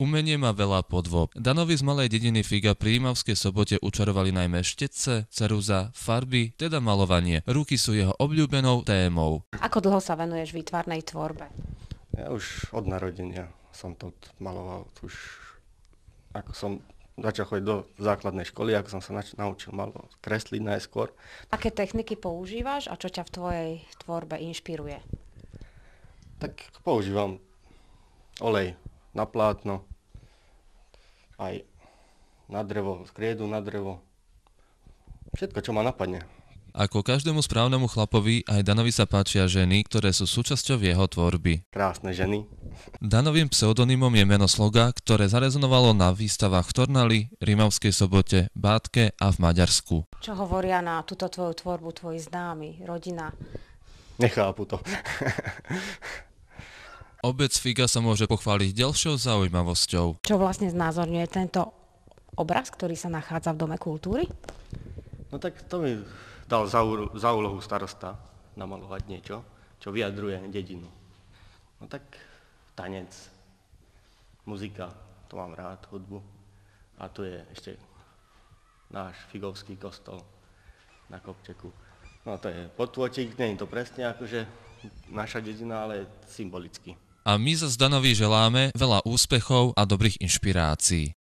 Umenie má veľa podôb. Danovi z malej dediny Figa pri Rimavskej Sobote učarovali najmä štetce, ceruza, farby, teda malovanie. Ruky sú jeho obľúbenou témou. Ako dlho sa venuješ výtvarnej tvorbe? Ja už od narodenia som to maloval. Už ako som začal chodiť do základnej školy, ako som sa naučil kresliť najskôr. Aké techniky používaš a čo ťa v tvojej tvorbe inšpiruje? Tak používam olej na plátno, aj na drevo, skriedu na drevo. Všetko, čo ma napadne. Ako každému správnemu chlapovi, aj Danovi sa páčia ženy, ktoré sú súčasťou jeho tvorby. Krásne ženy. Danovým pseudonymom je meno Sloga, ktoré zarezonovalo na výstavách v Tornali, Rimavskej Sobote, Bátke a v Maďarsku. Čo hovoria na túto tvoju tvorbu tvoji známi, rodina? Nechápu to. Obec Figa sa môže pochváliť ďalšou zaujímavosťou. Čo vlastne znázorňuje tento obraz, ktorý sa nachádza v Dome kultúry? No tak to mi dal za úlohu starosta namalovať niečo, čo vyjadruje dedinu. No tak tanec, muzika, to mám rád, hudbu. A tu je ešte náš figovský kostol na kopčeku. No to je potôčik, nie je to presne akože naša dedina, ale symbolicky. A my za Danovi želáme veľa úspechov a dobrých inšpirácií.